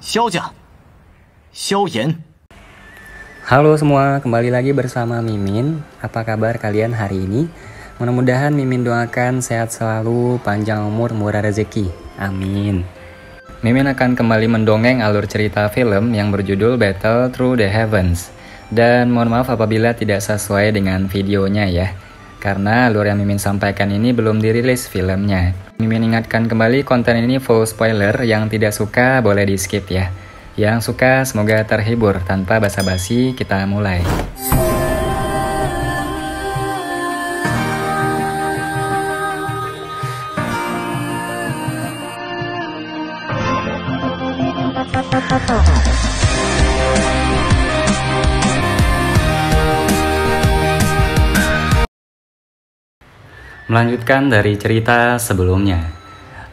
萧家、萧炎。 Halo semua, kembali lagi bersama Mimin. Apa kabar kalian hari ini? Mudah-mudahan Mimin doakan sehat selalu, panjang umur, murah rezeki. Amin. Mimin akan kembali mendongeng alur cerita film yang berjudul Battle Through the Heavens. Dan mohon maaf apabila tidak sesuai dengan videonya ya. Karena alur yang Mimin sampaikan ini belum dirilis filmnya. Mimin ingatkan kembali konten ini full spoiler, yang tidak suka boleh di skip ya. Yang suka semoga terhibur. Tanpa basa-basi kita mulai. Melanjutkan dari cerita sebelumnya.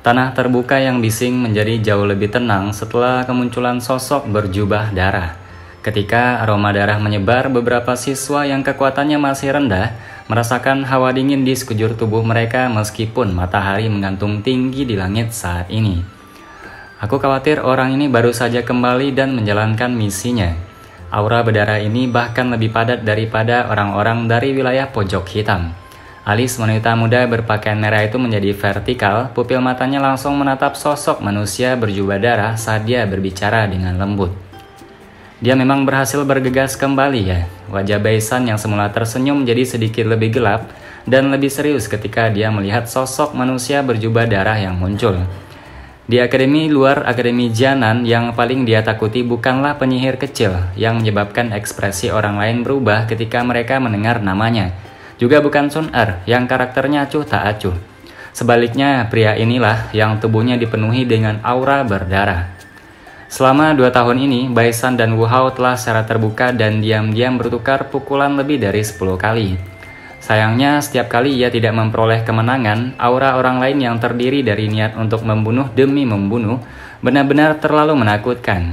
Tanah terbuka yang bising menjadi jauh lebih tenang setelah kemunculan sosok berjubah darah. Ketika aroma darah menyebar, beberapa siswa yang kekuatannya masih rendah merasakan hawa dingin di sekujur tubuh mereka meskipun matahari menggantung tinggi di langit saat ini. Aku khawatir orang ini baru saja kembali dan menjalankan misinya. Aura berdarah ini bahkan lebih padat daripada orang-orang dari wilayah pojok hitam. Alis wanita muda berpakaian merah itu menjadi vertikal, pupil matanya langsung menatap sosok manusia berjubah darah saat dia berbicara dengan lembut. Dia memang berhasil bergegas kembali ya. Wajah Baisan yang semula tersenyum menjadi sedikit lebih gelap dan lebih serius ketika dia melihat sosok manusia berjubah darah yang muncul. Di akademi luar Akademi Jianan, yang paling dia takuti bukanlah penyihir kecil yang menyebabkan ekspresi orang lain berubah ketika mereka mendengar namanya. Juga bukan Sun Er yang karakternya acuh tak acuh. Sebaliknya, pria inilah yang tubuhnya dipenuhi dengan aura berdarah. Selama 2 tahun ini, Baisan dan Wu Hao telah secara terbuka dan diam-diam bertukar pukulan lebih dari 10 kali. Sayangnya, setiap kali ia tidak memperoleh kemenangan, aura orang lain yang terdiri dari niat untuk membunuh demi membunuh benar-benar terlalu menakutkan.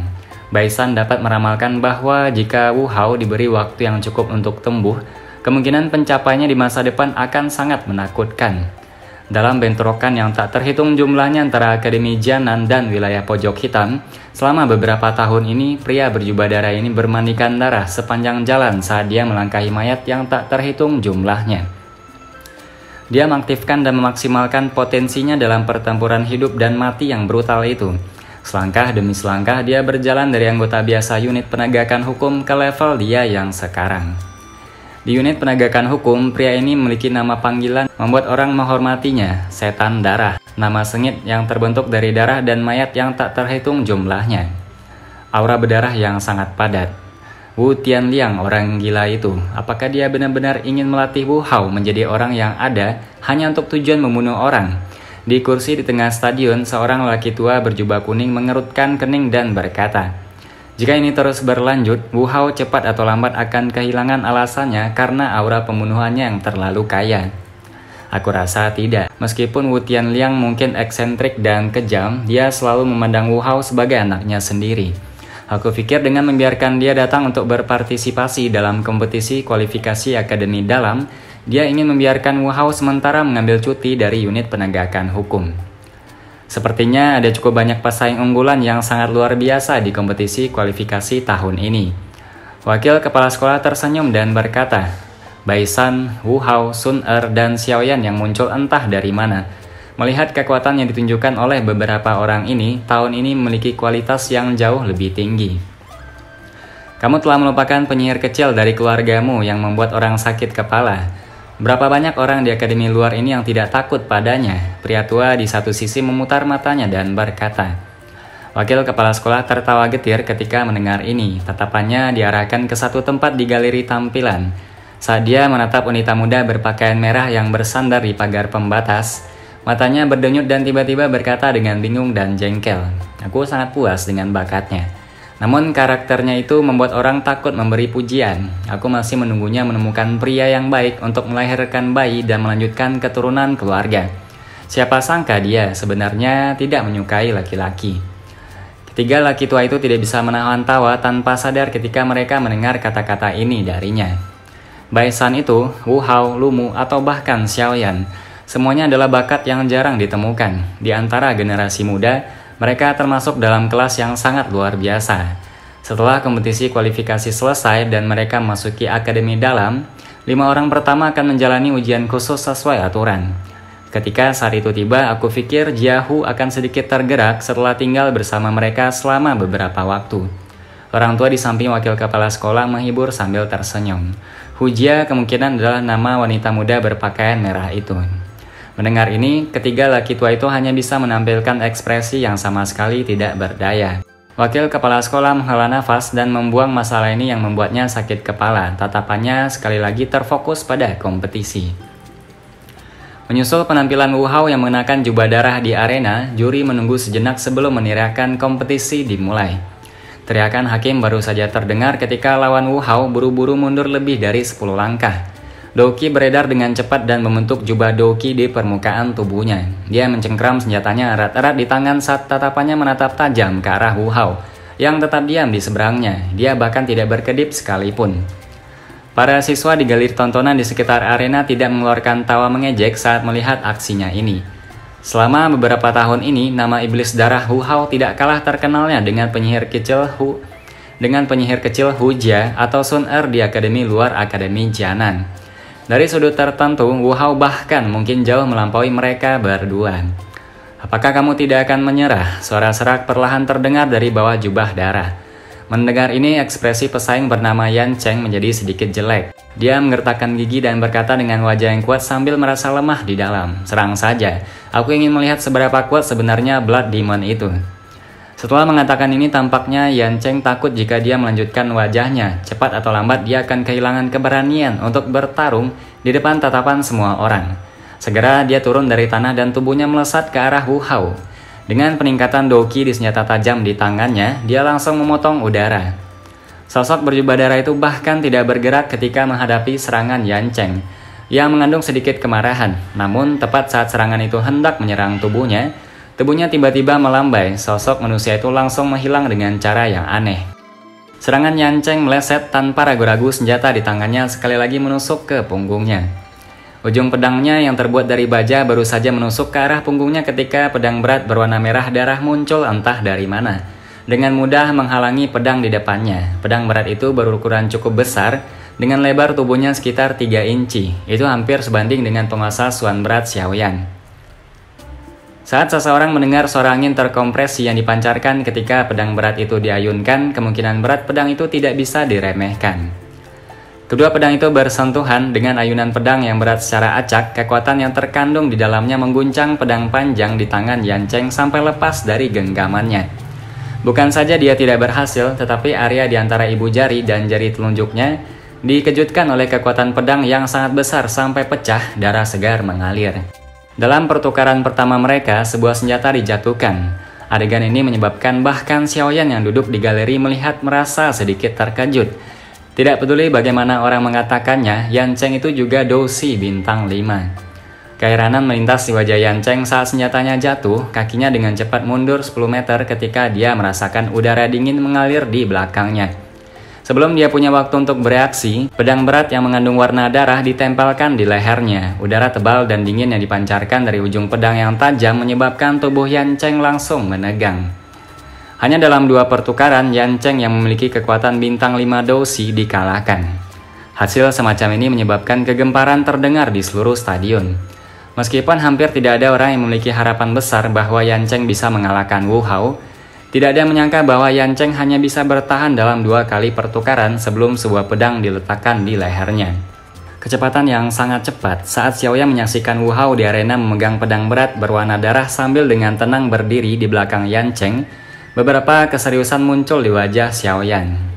Baisan dapat meramalkan bahwa jika Wu Hao diberi waktu yang cukup untuk tumbuh, kemungkinan pencapaiannya di masa depan akan sangat menakutkan. Dalam bentrokan yang tak terhitung jumlahnya antara Akademi Jianan dan wilayah pojok hitam, selama beberapa tahun ini, pria berjubah darah ini bermandikan darah sepanjang jalan saat dia melangkahi mayat yang tak terhitung jumlahnya. Dia mengaktifkan dan memaksimalkan potensinya dalam pertempuran hidup dan mati yang brutal itu. Selangkah demi selangkah dia berjalan dari anggota biasa unit penegakan hukum ke level dia yang sekarang. Di unit penegakan hukum, pria ini memiliki nama panggilan membuat orang menghormatinya, Setan Darah. Nama sengit yang terbentuk dari darah dan mayat yang tak terhitung jumlahnya. Aura berdarah yang sangat padat. Wu Tianliang, orang gila itu, apakah dia benar-benar ingin melatih Wu Hao menjadi orang yang ada hanya untuk tujuan membunuh orang? Di kursi di tengah stadion, seorang lelaki tua berjubah kuning mengerutkan kening dan berkata, "Jika ini terus berlanjut, Wu Hao cepat atau lambat akan kehilangan alasannya karena aura pembunuhannya yang terlalu kaya." Aku rasa tidak. Meskipun Wu Tianliang mungkin eksentrik dan kejam, dia selalu memandang Wu Hao sebagai anaknya sendiri. Aku pikir dengan membiarkan dia datang untuk berpartisipasi dalam kompetisi kualifikasi akademi dalam, dia ingin membiarkan Wu Hao sementara mengambil cuti dari unit penegakan hukum. Sepertinya ada cukup banyak pesaing unggulan yang sangat luar biasa di kompetisi kualifikasi tahun ini. Wakil kepala sekolah tersenyum dan berkata, Baisan, Wu Hao, Sun Er, dan Xiaoyan yang muncul entah dari mana. Melihat kekuatan yang ditunjukkan oleh beberapa orang ini, tahun ini memiliki kualitas yang jauh lebih tinggi. Kamu telah melupakan penyihir kecil dari keluargamu yang membuat orang sakit kepala. Berapa banyak orang di akademi luar ini yang tidak takut padanya? Pria tua di satu sisi memutar matanya dan berkata. Wakil kepala sekolah tertawa getir ketika mendengar ini. Tatapannya diarahkan ke satu tempat di galeri tampilan. Saat dia menatap wanita muda berpakaian merah yang bersandar di pagar pembatas, matanya berdenyut dan tiba-tiba berkata dengan bingung dan jengkel, "Aku sangat puas dengan bakatnya. Namun karakternya itu membuat orang takut memberi pujian. Aku masih menunggunya menemukan pria yang baik untuk melahirkan bayi dan melanjutkan keturunan keluarga. Siapa sangka dia sebenarnya tidak menyukai laki-laki." Ketiga laki tua itu tidak bisa menahan tawa tanpa sadar ketika mereka mendengar kata-kata ini darinya. Baisan itu, Wu Hao, Lumu, atau bahkan Xiaoyan, semuanya adalah bakat yang jarang ditemukan. Di antara generasi muda, Mereka termasuk dalam kelas yang sangat luar biasa. Setelah kompetisi kualifikasi selesai dan mereka memasuki akademi dalam, 5 orang pertama akan menjalani ujian khusus sesuai aturan. Ketika saat itu tiba, aku pikir Jiahu akan sedikit tergerak setelah tinggal bersama mereka selama beberapa waktu. Orang tua di samping wakil kepala sekolah menghibur sambil tersenyum. Hujia kemungkinan adalah nama wanita muda berpakaian merah itu. Mendengar ini, ketiga laki tua itu hanya bisa menampilkan ekspresi yang sama sekali tidak berdaya. Wakil kepala sekolah menghela nafas dan membuang masalah ini yang membuatnya sakit kepala. Tatapannya sekali lagi terfokus pada kompetisi. Menyusul penampilan Wu Hao yang mengenakan jubah darah di arena, juri menunggu sejenak sebelum meneriakkan kompetisi dimulai. Teriakan hakim baru saja terdengar ketika lawan Wu Hao buru-buru mundur lebih dari 10 langkah. Douki beredar dengan cepat dan membentuk jubah Douki di permukaan tubuhnya. Dia mencengkram senjatanya erat-erat di tangan saat tatapannya menatap tajam ke arah Wu Hao, yang tetap diam di seberangnya. Dia bahkan tidak berkedip sekalipun. Para siswa di galeri tontonan di sekitar arena tidak mengeluarkan tawa mengejek saat melihat aksinya ini. Selama beberapa tahun ini, nama iblis darah Wu Hao tidak kalah terkenalnya dengan penyihir kecil Hujia atau Sun Er di Akademi Luar Akademi Jianan. Dari sudut tertentu, Wu Hao bahkan mungkin jauh melampaui mereka berdua. "Apakah kamu tidak akan menyerah?" Suara serak perlahan terdengar dari bawah jubah darah. Mendengar ini, ekspresi pesaing bernama Yan Cheng menjadi sedikit jelek. Dia menggertakkan gigi dan berkata dengan wajah yang kuat sambil merasa lemah di dalam. "Serang saja. Aku ingin melihat seberapa kuat sebenarnya Blood Demon itu." Setelah mengatakan ini, tampaknya Yan Cheng takut jika dia melanjutkan wajahnya. Cepat atau lambat dia akan kehilangan keberanian untuk bertarung di depan tatapan semua orang. Segera dia turun dari tanah dan tubuhnya melesat ke arah Wu Hao. Dengan peningkatan Douki di senjata tajam di tangannya, dia langsung memotong udara. Sosok berjubah darah itu bahkan tidak bergerak ketika menghadapi serangan Yan Cheng, yang mengandung sedikit kemarahan. Namun tepat saat serangan itu hendak menyerang tubuhnya tiba-tiba melambai. Sosok manusia itu langsung menghilang dengan cara yang aneh. Serangan Yan Cheng meleset tanpa ragu-ragu, senjata di tangannya sekali lagi menusuk ke punggungnya. Ujung pedangnya yang terbuat dari baja baru saja menusuk ke arah punggungnya ketika pedang berat berwarna merah darah muncul entah dari mana. Dengan mudah menghalangi pedang di depannya. Pedang berat itu berukuran cukup besar, dengan lebar tubuhnya sekitar 3 inci. Itu hampir sebanding dengan penguasa Suan berat Xiaoyan. Saat seseorang mendengar suara angin terkompresi yang dipancarkan ketika pedang berat itu diayunkan, kemungkinan berat pedang itu tidak bisa diremehkan. Kedua pedang itu bersentuhan. Dengan ayunan pedang yang berat secara acak, kekuatan yang terkandung di dalamnya mengguncang pedang panjang di tangan Yan Cheng sampai lepas dari genggamannya. Bukan saja dia tidak berhasil, tetapi area di antara ibu jari dan jari telunjuknya dikejutkan oleh kekuatan pedang yang sangat besar sampai pecah, darah segar mengalir. Dalam pertukaran pertama mereka, sebuah senjata dijatuhkan. Adegan ini menyebabkan bahkan Xiaoyan yang duduk di galeri melihat merasa sedikit terkejut. Tidak peduli bagaimana orang mengatakannya, Yan Cheng itu juga Dousi bintang 5. Keheranan melintas di wajah Yan Cheng saat senjatanya jatuh. Kakinya dengan cepat mundur 10 meter ketika dia merasakan udara dingin mengalir di belakangnya. Sebelum dia punya waktu untuk bereaksi, pedang berat yang mengandung warna darah ditempelkan di lehernya. Udara tebal dan dingin yang dipancarkan dari ujung pedang yang tajam menyebabkan tubuh Yan Cheng langsung menegang. Hanya dalam 2 pertukaran, Yan Cheng yang memiliki kekuatan bintang 5 Dousi dikalahkan. Hasil semacam ini menyebabkan kegemparan terdengar di seluruh stadion. Meskipun hampir tidak ada orang yang memiliki harapan besar bahwa Yan Cheng bisa mengalahkan Wu Hao, tidak ada yang menyangka bahwa Yan Cheng hanya bisa bertahan dalam 2 kali pertukaran sebelum sebuah pedang diletakkan di lehernya. Kecepatan yang sangat cepat saat Xiaoyan menyaksikan Wu Hao di arena memegang pedang berat berwarna darah sambil dengan tenang berdiri di belakang Yan Cheng, beberapa keseriusan muncul di wajah Xiaoyan.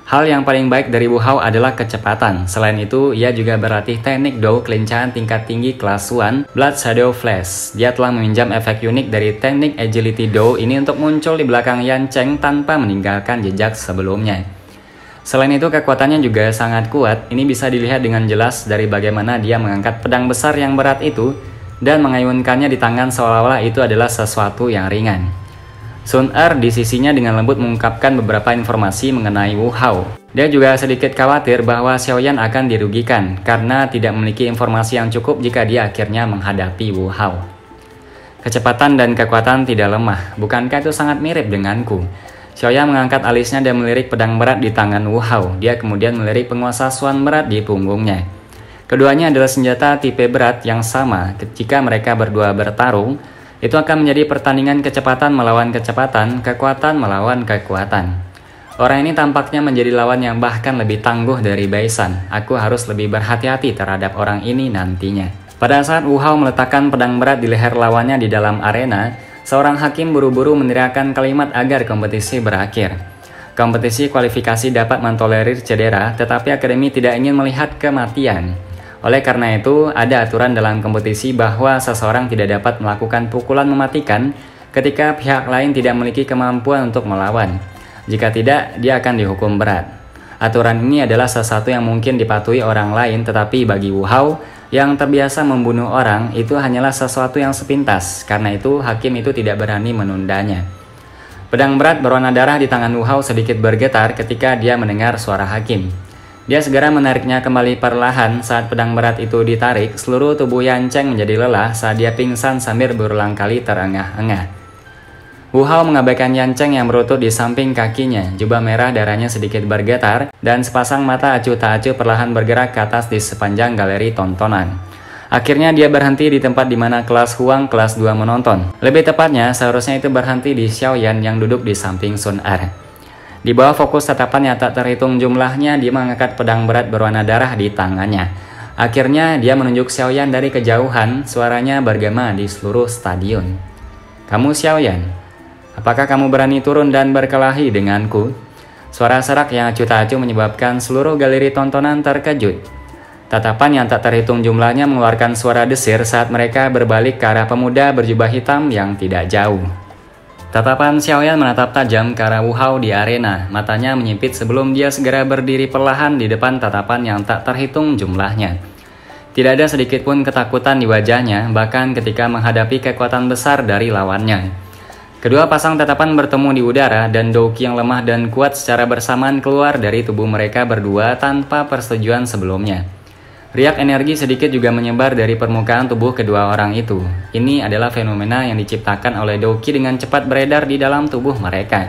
Hal yang paling baik dari Wu Hao adalah kecepatan. Selain itu, ia juga berlatih teknik Dou kelincahan tingkat tinggi kelas 1, Blood Shadow Flash. Dia telah meminjam efek unik dari teknik Agility Dou ini untuk muncul di belakang Yan Cheng tanpa meninggalkan jejak sebelumnya. Selain itu, kekuatannya juga sangat kuat. Ini bisa dilihat dengan jelas dari bagaimana dia mengangkat pedang besar yang berat itu dan mengayunkannya di tangan seolah-olah itu adalah sesuatu yang ringan. Sun Er di sisinya dengan lembut mengungkapkan beberapa informasi mengenai Wu Hao. Dia juga sedikit khawatir bahwa Xiaoyan akan dirugikan karena tidak memiliki informasi yang cukup jika dia akhirnya menghadapi Wu Hao. Kecepatan dan kekuatan tidak lemah, bukankah itu sangat mirip denganku? Xiaoyan mengangkat alisnya dan melirik pedang berat di tangan Wu Hao. Dia kemudian melirik penguasa Xuan berat di punggungnya. Keduanya adalah senjata tipe berat yang sama. Jika mereka berdua bertarung, itu akan menjadi pertandingan kecepatan melawan kecepatan, kekuatan melawan kekuatan. Orang ini tampaknya menjadi lawan yang bahkan lebih tangguh dari Baisan. Aku harus lebih berhati-hati terhadap orang ini nantinya. Pada saat Wu Hao meletakkan pedang berat di leher lawannya di dalam arena, seorang hakim buru-buru meneriakkan kalimat agar kompetisi berakhir. Kompetisi kualifikasi dapat mentolerir cedera, tetapi akademi tidak ingin melihat kematian. Oleh karena itu, ada aturan dalam kompetisi bahwa seseorang tidak dapat melakukan pukulan mematikan ketika pihak lain tidak memiliki kemampuan untuk melawan. Jika tidak, dia akan dihukum berat. Aturan ini adalah sesuatu yang mungkin dipatuhi orang lain, tetapi bagi Wu Hao yang terbiasa membunuh orang, itu hanyalah sesuatu yang sepintas. Karena itu, hakim itu tidak berani menundanya. Pedang berat berwarna darah di tangan Wu Hao sedikit bergetar ketika dia mendengar suara hakim. Dia segera menariknya kembali perlahan. Saat pedang berat itu ditarik, seluruh tubuh Yan Cheng menjadi lelah saat dia pingsan sambil berulang kali terengah-engah. Wu Hao mengabaikan Yan Cheng yang berlutut di samping kakinya. Jubah merah darahnya sedikit bergetar, dan sepasang mata acuh tak acuh perlahan bergerak ke atas di sepanjang galeri tontonan. Akhirnya dia berhenti di tempat di mana kelas Huang kelas 2 menonton. Lebih tepatnya, seharusnya itu berhenti di Xiaoyan yang duduk di samping Sun Er. Di bawah fokus tatapan yang tak terhitung jumlahnya, dia mengangkat pedang berat berwarna darah di tangannya. Akhirnya dia menunjuk Xiaoyan dari kejauhan, suaranya bergema di seluruh stadion. "Kamu Xiaoyan? Apakah kamu berani turun dan berkelahi denganku?" Suara serak yang acuh tak acuh menyebabkan seluruh galeri tontonan terkejut. Tatapan yang tak terhitung jumlahnya mengeluarkan suara desir saat mereka berbalik ke arah pemuda berjubah hitam yang tidak jauh. Tatapan Xiaoyan menatap tajam ke arah Wu Hao di arena. Matanya menyipit sebelum dia segera berdiri perlahan di depan tatapan yang tak terhitung jumlahnya. Tidak ada sedikit pun ketakutan di wajahnya, bahkan ketika menghadapi kekuatan besar dari lawannya. Kedua pasang tatapan bertemu di udara, dan douki yang lemah dan kuat secara bersamaan keluar dari tubuh mereka berdua tanpa persetujuan sebelumnya. Riak energi sedikit juga menyebar dari permukaan tubuh kedua orang itu. Ini adalah fenomena yang diciptakan oleh douki dengan cepat beredar di dalam tubuh mereka.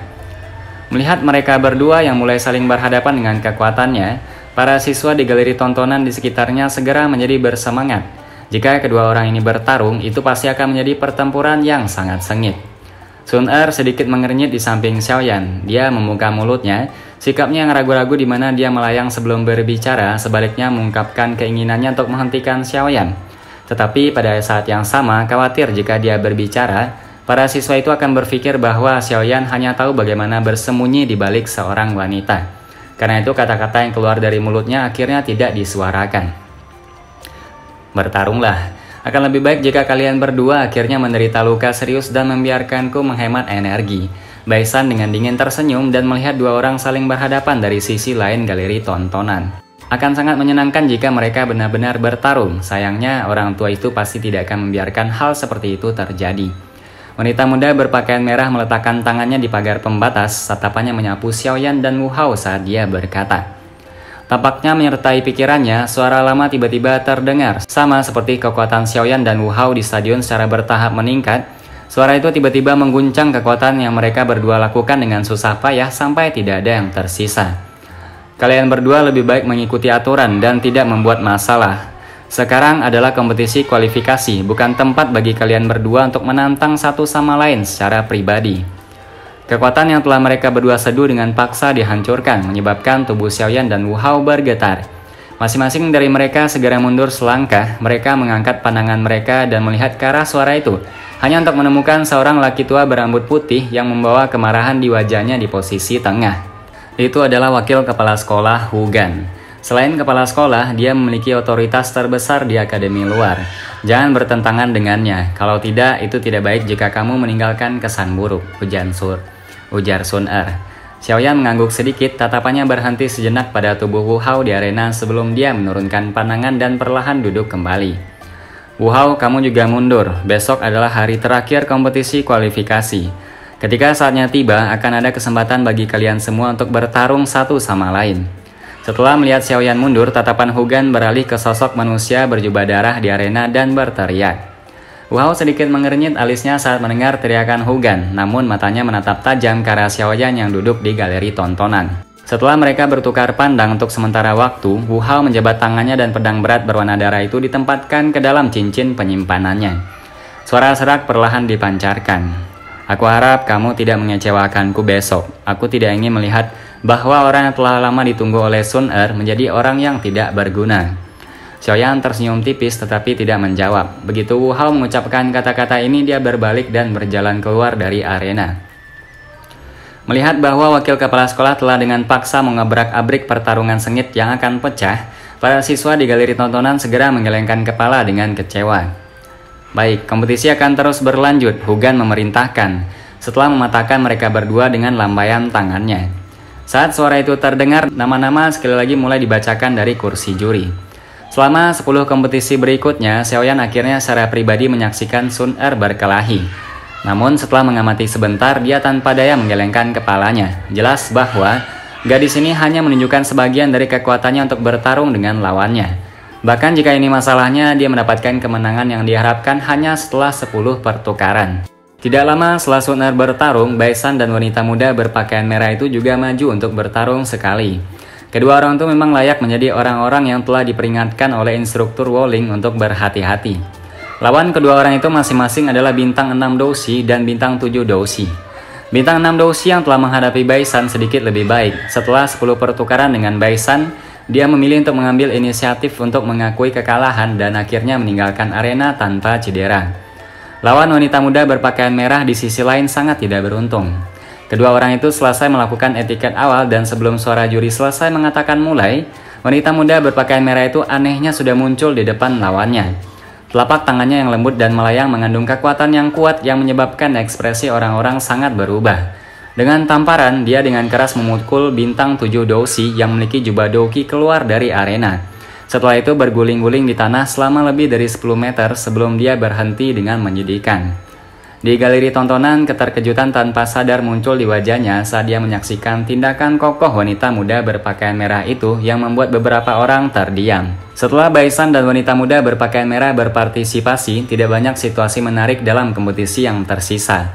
Melihat mereka berdua yang mulai saling berhadapan dengan kekuatannya, para siswa di galeri tontonan di sekitarnya segera menjadi bersemangat. Jika kedua orang ini bertarung, itu pasti akan menjadi pertempuran yang sangat sengit. Sun Er sedikit mengernyit di samping Xiaoyan. Dia membuka mulutnya, sikapnya yang ragu-ragu di mana dia melayang sebelum berbicara, sebaliknya mengungkapkan keinginannya untuk menghentikan Xiaoyan. Tetapi pada saat yang sama, khawatir jika dia berbicara, para siswa itu akan berpikir bahwa Xiaoyan hanya tahu bagaimana bersembunyi di balik seorang wanita. Karena itu kata-kata yang keluar dari mulutnya akhirnya tidak disuarakan. "Bertarunglah. Akan lebih baik jika kalian berdua akhirnya menderita luka serius dan membiarkanku menghemat energi." Baisan dengan dingin tersenyum dan melihat dua orang saling berhadapan dari sisi lain galeri tontonan. Akan sangat menyenangkan jika mereka benar-benar bertarung. Sayangnya orang tua itu pasti tidak akan membiarkan hal seperti itu terjadi. Wanita muda berpakaian merah meletakkan tangannya di pagar pembatas. Tatapannya menyapu Xiaoyan dan Wu Hao saat dia berkata. Tampaknya menyertai pikirannya, suara lama tiba-tiba terdengar. Sama seperti kekuatan Xiaoyan dan Wu Hao di stadion secara bertahap meningkat, suara itu tiba-tiba mengguncang kekuatan yang mereka berdua lakukan dengan susah payah sampai tidak ada yang tersisa. "Kalian berdua lebih baik mengikuti aturan dan tidak membuat masalah. Sekarang adalah kompetisi kualifikasi, bukan tempat bagi kalian berdua untuk menantang satu sama lain secara pribadi." Kekuatan yang telah mereka berdua seduh dengan paksa dihancurkan, menyebabkan tubuh Xiaoyan dan Wu Hao bergetar. Masing-masing dari mereka segera mundur selangkah. Mereka mengangkat pandangan mereka dan melihat ke arah suara itu, hanya untuk menemukan seorang laki tua berambut putih yang membawa kemarahan di wajahnya di posisi tengah. Itu adalah wakil kepala sekolah Hu Gan. Selain kepala sekolah, dia memiliki otoritas terbesar di akademi luar. Jangan bertentangan dengannya, kalau tidak itu tidak baik jika kamu meninggalkan kesan buruk, ujar Sun Er. Xiaoyan mengangguk sedikit, tatapannya berhenti sejenak pada tubuh Wu Hao di arena sebelum dia menurunkan pandangan dan perlahan duduk kembali. "Wu Hao, kamu juga mundur. Besok adalah hari terakhir kompetisi kualifikasi. Ketika saatnya tiba, akan ada kesempatan bagi kalian semua untuk bertarung satu sama lain." Setelah melihat Xiaoyan mundur, tatapan Hu Gan beralih ke sosok manusia berjubah darah di arena dan berteriak. Wu Hao sedikit mengernyit alisnya saat mendengar teriakan Hugan, namun matanya menatap tajam ke arah Xiaoyan yang duduk di galeri tontonan. Setelah mereka bertukar pandang untuk sementara waktu, Wu Hao menjabat tangannya dan pedang berat berwarna darah itu ditempatkan ke dalam cincin penyimpanannya. Suara serak perlahan dipancarkan. Aku harap kamu tidak mengecewakanku besok. Aku tidak ingin melihat bahwa orang yang telah lama ditunggu oleh Sun Er menjadi orang yang tidak berguna. Xiaoyan tersenyum tipis tetapi tidak menjawab. Begitu Wu Hao mengucapkan kata-kata ini, dia berbalik dan berjalan keluar dari arena. Melihat bahwa wakil kepala sekolah telah dengan paksa mengebrak-abrik pertarungan sengit yang akan pecah, para siswa di galeri tontonan segera menggelengkan kepala dengan kecewa. Baik, kompetisi akan terus berlanjut, Hugan memerintahkan, setelah mematahkan mereka berdua dengan lambaian tangannya. Saat suara itu terdengar, nama-nama sekali lagi mulai dibacakan dari kursi juri. Selama 10 kompetisi berikutnya, Xiaoyan akhirnya secara pribadi menyaksikan Sun Er berkelahi. Namun setelah mengamati sebentar, dia tanpa daya menggelengkan kepalanya. Jelas bahwa gadis ini hanya menunjukkan sebagian dari kekuatannya untuk bertarung dengan lawannya. Bahkan jika ini masalahnya, dia mendapatkan kemenangan yang diharapkan hanya setelah 10 pertukaran. Tidak lama setelah Sun Er bertarung, Baisan dan wanita muda berpakaian merah itu juga maju untuk bertarung sekali. Kedua orang itu memang layak menjadi orang-orang yang telah diperingatkan oleh instruktur Wolling untuk berhati-hati. Lawan kedua orang itu masing-masing adalah bintang 6 Doushi dan bintang 7 Doushi. Bintang 6 Doushi yang telah menghadapi Baisan sedikit lebih baik. Setelah 10 pertukaran dengan Baisan, dia memilih untuk mengambil inisiatif untuk mengakui kekalahan dan akhirnya meninggalkan arena tanpa cedera. Lawan wanita muda berpakaian merah di sisi lain sangat tidak beruntung. Kedua orang itu selesai melakukan etiket awal dan sebelum suara juri selesai mengatakan mulai, wanita muda berpakaian merah itu anehnya sudah muncul di depan lawannya. Telapak tangannya yang lembut dan melayang mengandung kekuatan yang kuat yang menyebabkan ekspresi orang-orang sangat berubah. Dengan tamparan, dia dengan keras memukul bintang 7 Doushi yang memiliki jubah Douki keluar dari arena. Setelah itu berguling-guling di tanah selama lebih dari 10 meter sebelum dia berhenti dengan menyedihkan. Di galeri tontonan, keterkejutan tanpa sadar muncul di wajahnya saat dia menyaksikan tindakan kokoh wanita muda berpakaian merah itu yang membuat beberapa orang terdiam. Setelah Baisan dan wanita muda berpakaian merah berpartisipasi, tidak banyak situasi menarik dalam kompetisi yang tersisa.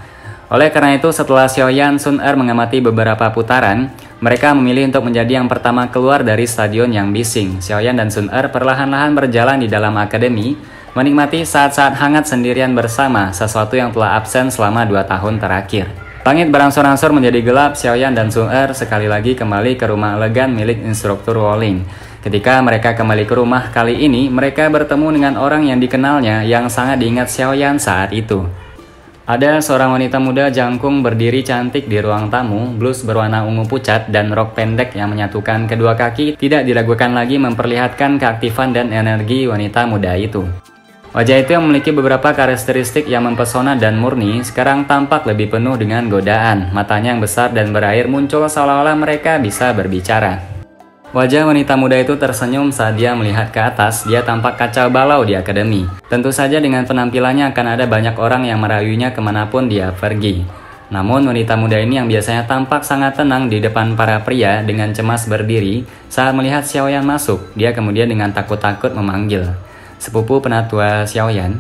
Oleh karena itu, setelah Xiaoyan Sun Er mengamati beberapa putaran, mereka memilih untuk menjadi yang pertama keluar dari stadion yang bising. Xiaoyan dan Sun Er perlahan-lahan berjalan di dalam akademi, menikmati saat-saat hangat sendirian bersama, sesuatu yang telah absen selama 2 tahun terakhir. Langit berangsur-angsur menjadi gelap. Xiaoyan dan Sun Er sekali lagi kembali ke rumah elegan milik instruktur Wolling. Ketika mereka kembali ke rumah kali ini, mereka bertemu dengan orang yang dikenalnya yang sangat diingat Xiaoyan saat itu. Ada seorang wanita muda jangkung berdiri cantik di ruang tamu, blus berwarna ungu pucat dan rok pendek yang menyatukan kedua kaki tidak diragukan lagi memperlihatkan keaktifan dan energi wanita muda itu. Wajah itu yang memiliki beberapa karakteristik yang mempesona dan murni, sekarang tampak lebih penuh dengan godaan. Matanya yang besar dan berair muncul seolah-olah mereka bisa berbicara. Wajah wanita muda itu tersenyum saat dia melihat ke atas. Dia tampak kacau balau di akademi. Tentu saja dengan penampilannya akan ada banyak orang yang merayunya kemanapun dia pergi. Namun wanita muda ini yang biasanya tampak sangat tenang di depan para pria dengan cemas berdiri saat melihat Xiaoyan masuk. Dia kemudian dengan takut-takut memanggil, "Sepupu penatua Xiaoyan."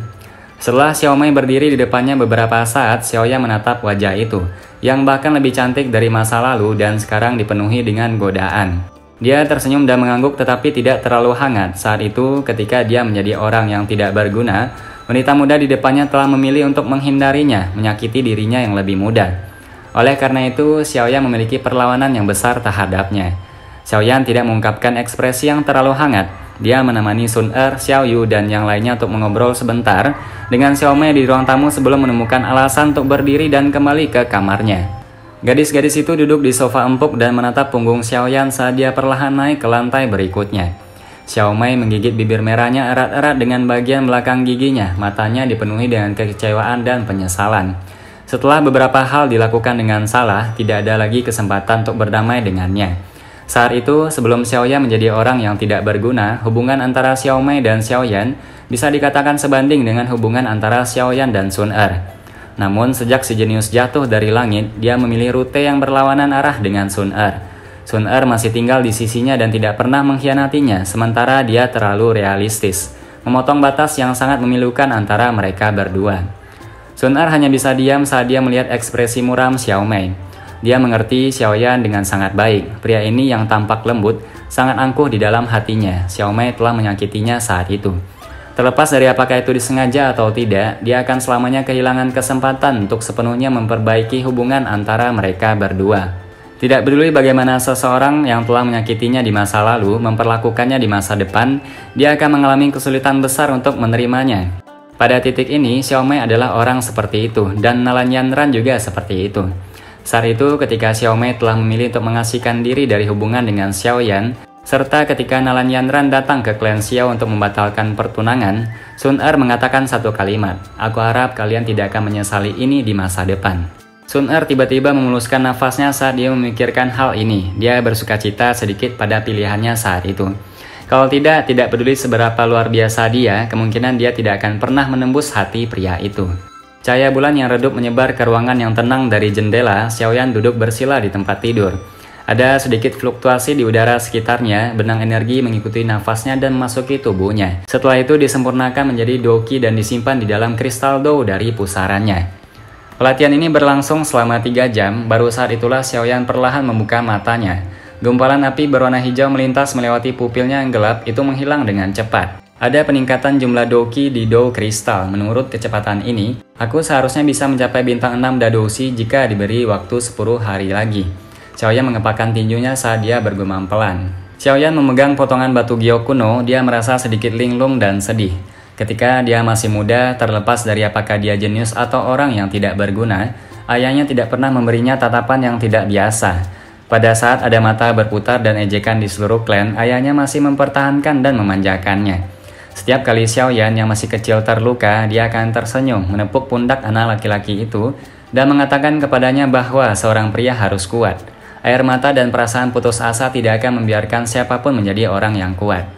Setelah Xiaomei berdiri di depannya beberapa saat, Xiaoyan menatap wajah itu, yang bahkan lebih cantik dari masa lalu dan sekarang dipenuhi dengan godaan. Dia tersenyum dan mengangguk tetapi tidak terlalu hangat. Saat itu, ketika dia menjadi orang yang tidak berguna, wanita muda di depannya telah memilih untuk menghindarinya, menyakiti dirinya yang lebih muda. Oleh karena itu, Xiaoyan memiliki perlawanan yang besar terhadapnya. Xiaoyan tidak mengungkapkan ekspresi yang terlalu hangat. Dia menemani Sun Er, Xiaoyu, dan yang lainnya untuk mengobrol sebentar dengan Xiaomei di ruang tamu sebelum menemukan alasan untuk berdiri dan kembali ke kamarnya. Gadis-gadis itu duduk di sofa empuk dan menatap punggung Xiaoyan saat dia perlahan naik ke lantai berikutnya. Xiaomei menggigit bibir merahnya erat-erat dengan bagian belakang giginya, matanya dipenuhi dengan kekecewaan dan penyesalan. Setelah beberapa hal dilakukan dengan salah, tidak ada lagi kesempatan untuk berdamai dengannya. Saat itu, sebelum Xiaoyan menjadi orang yang tidak berguna, hubungan antara Xiaomei dan Xiaoyan bisa dikatakan sebanding dengan hubungan antara Xiaoyan dan Sun Er. Namun sejak si jenius jatuh dari langit, dia memilih rute yang berlawanan arah dengan Sun Er. Sun Er masih tinggal di sisinya dan tidak pernah mengkhianatinya, sementara dia terlalu realistis. memotong batas yang sangat memilukan antara mereka berdua. Sun Er hanya bisa diam saat dia melihat ekspresi muram Xiao Mei. Dia mengerti Xiaoyan dengan sangat baik. Pria ini yang tampak lembut, sangat angkuh di dalam hatinya. Xiao Mei telah menyakitinya saat itu. Terlepas dari apakah itu disengaja atau tidak, dia akan selamanya kehilangan kesempatan untuk sepenuhnya memperbaiki hubungan antara mereka berdua. Tidak peduli bagaimana seseorang yang telah menyakitinya di masa lalu memperlakukannya di masa depan, dia akan mengalami kesulitan besar untuk menerimanya. Pada titik ini, Xiao Mei adalah orang seperti itu, dan Nalan Yanran juga seperti itu. Saat itu, ketika Xiao Mei telah memilih untuk mengasihkan diri dari hubungan dengan Xiao Yan, serta ketika Nalan Yanran datang ke klan Xiao untuk membatalkan pertunangan, Sun Er mengatakan satu kalimat, "Aku harap kalian tidak akan menyesali ini di masa depan." Sun Er tiba-tiba memuluskan nafasnya saat dia memikirkan hal ini. Dia bersukacita sedikit pada pilihannya saat itu. Kalau tidak peduli seberapa luar biasa dia, kemungkinan dia tidak akan pernah menembus hati pria itu. Cahaya bulan yang redup menyebar ke ruangan yang tenang dari jendela. Xiaoyan duduk bersila di tempat tidur. Ada sedikit fluktuasi di udara sekitarnya, benang energi mengikuti nafasnya dan memasuki tubuhnya. Setelah itu disempurnakan menjadi doki dan disimpan di dalam kristal dou dari pusarannya. Pelatihan ini berlangsung selama 3 jam, baru saat itulah Xiaoyan perlahan membuka matanya. Gumpalan api berwarna hijau melintas melewati pupilnya yang gelap, itu menghilang dengan cepat. Ada peningkatan jumlah doki di dou kristal. Menurut kecepatan ini, aku seharusnya bisa mencapai bintang 6 dadoshi jika diberi waktu 10 hari lagi. Xiaoyan mengepakkan tinjunya saat dia bergumam pelan. Xiaoyan memegang potongan batu giok kuno, dia merasa sedikit linglung dan sedih. Ketika dia masih muda, terlepas dari apakah dia jenius atau orang yang tidak berguna, ayahnya tidak pernah memberinya tatapan yang tidak biasa. Pada saat ada mata berputar dan ejekan di seluruh klan, ayahnya masih mempertahankan dan memanjakannya. Setiap kali Xiaoyan yang masih kecil terluka, dia akan tersenyum, menepuk pundak anak laki-laki itu, dan mengatakan kepadanya bahwa seorang pria harus kuat. Air mata dan perasaan putus asa tidak akan membiarkan siapapun menjadi orang yang kuat.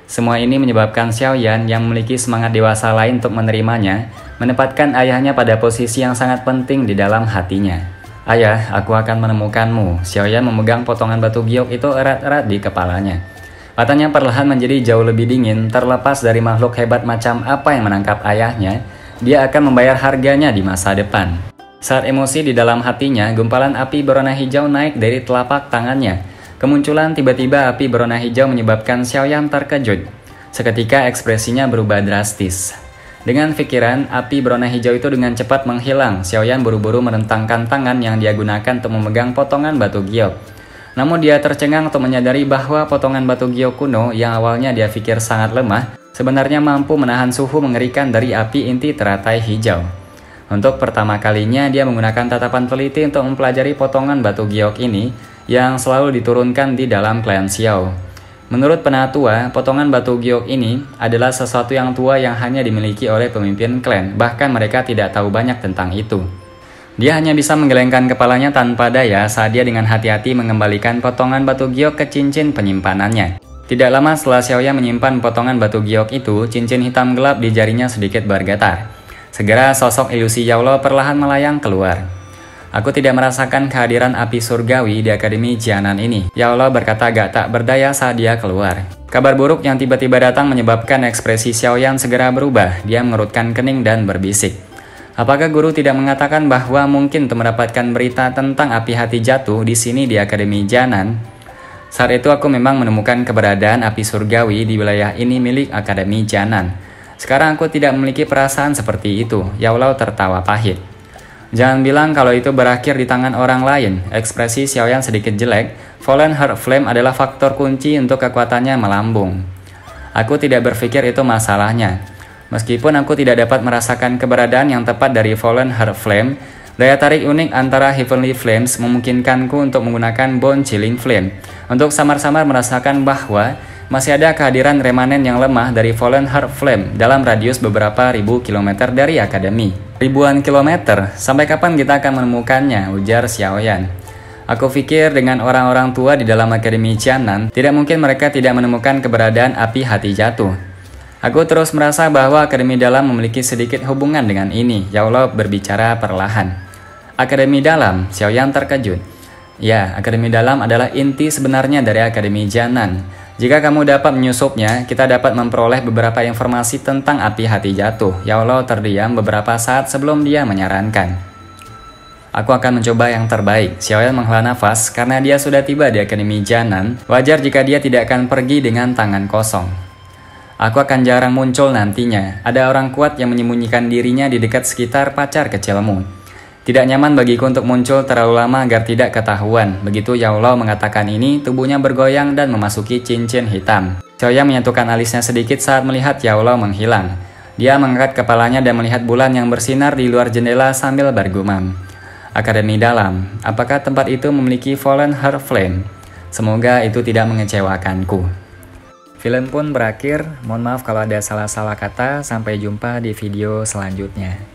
Semua ini menyebabkan Xiaoyan yang memiliki semangat dewasa lain untuk menerimanya, menempatkan ayahnya pada posisi yang sangat penting di dalam hatinya. "Ayah, aku akan menemukanmu." Xiaoyan memegang potongan batu giok itu erat-erat di kepalanya. Matanya perlahan menjadi jauh lebih dingin. Terlepas dari makhluk hebat macam apa yang menangkap ayahnya, dia akan membayar harganya di masa depan. Saat emosi di dalam hatinya, gumpalan api berwarna hijau naik dari telapak tangannya. Kemunculan tiba-tiba api berwarna hijau menyebabkan Xiaoyan terkejut. Seketika ekspresinya berubah drastis. Dengan pikiran, api berwarna hijau itu dengan cepat menghilang. Xiaoyan buru-buru merentangkan tangan yang dia gunakan untuk memegang potongan batu giok. Namun dia tercengang untuk menyadari bahwa potongan batu giok kuno yang awalnya dia pikir sangat lemah, sebenarnya mampu menahan suhu mengerikan dari api inti teratai hijau. Untuk pertama kalinya dia menggunakan tatapan teliti untuk mempelajari potongan batu giok ini yang selalu diturunkan di dalam klan Xiao. Menurut penatua, potongan batu giok ini adalah sesuatu yang tua yang hanya dimiliki oleh pemimpin klan, bahkan mereka tidak tahu banyak tentang itu. Dia hanya bisa menggelengkan kepalanya tanpa daya saat dia dengan hati-hati mengembalikan potongan batu giok ke cincin penyimpanannya. Tidak lama setelah Xiaoyan menyimpan potongan batu giok itu, cincin hitam gelap di jarinya sedikit bergetar. Segera sosok ilusi Yaolo perlahan melayang keluar. "Aku tidak merasakan kehadiran api surgawi di Akademi Jianan ini." Yaolo berkata agak tak berdaya saat dia keluar. Kabar buruk yang tiba-tiba datang menyebabkan ekspresi Xiaoyan segera berubah. Dia mengerutkan kening dan berbisik. "Apakah guru tidak mengatakan bahwa mungkin untuk mendapatkan berita tentang api hati jatuh di sini di Akademi Jianan? Saat itu aku memang menemukan keberadaan api surgawi di wilayah ini milik Akademi Jianan. Sekarang aku tidak memiliki perasaan seperti itu." Yaolo tertawa pahit. "Jangan bilang kalau itu berakhir di tangan orang lain." Ekspresi Xiaoyan sedikit jelek. Fallen Heart Flame adalah faktor kunci untuk kekuatannya melambung. "Aku tidak berpikir itu masalahnya. Meskipun aku tidak dapat merasakan keberadaan yang tepat dari Fallen Heart Flame, daya tarik unik antara Heavenly Flames memungkinkanku untuk menggunakan Bone Chilling Flame untuk samar-samar merasakan bahwa masih ada kehadiran remanen yang lemah dari Fallen Heart Flame dalam radius beberapa ribu kilometer dari Akademi." "Ribuan kilometer? Sampai kapan kita akan menemukannya?" ujar Xiaoyan. "Aku pikir dengan orang-orang tua di dalam Akademi Jianan, tidak mungkin mereka tidak menemukan keberadaan api hati jatuh. Aku terus merasa bahwa Akademi Dalam memiliki sedikit hubungan dengan ini." Yaolo berbicara perlahan. "Akademi Dalam?" Xiaoyan terkejut. "Ya, Akademi Dalam adalah inti sebenarnya dari Akademi Jianan. Jika kamu dapat menyusupnya, kita dapat memperoleh beberapa informasi tentang api hati jatuh. Yaulo terdiam beberapa saat sebelum dia menyarankan. Aku akan mencoba yang terbaik. Xiaoyan menghela nafas karena dia sudah tiba di Akademi Jianan. Wajar jika dia tidak akan pergi dengan tangan kosong. Aku akan jarang muncul nantinya. Ada orang kuat yang menyembunyikan dirinya di dekat sekitar pacar kecilmu. Tidak nyaman bagiku untuk muncul terlalu lama agar tidak ketahuan. Begitu Yaulo mengatakan ini, tubuhnya bergoyang dan memasuki cincin hitam. Xiaoyan menyatukan alisnya sedikit saat melihat Yaulo menghilang. Dia mengangkat kepalanya dan melihat bulan yang bersinar di luar jendela sambil bergumam. Akademi dalam, apakah tempat itu memiliki Fallen Heart Flame? Semoga itu tidak mengecewakanku. Film pun berakhir, mohon maaf kalau ada salah-salah kata, sampai jumpa di video selanjutnya.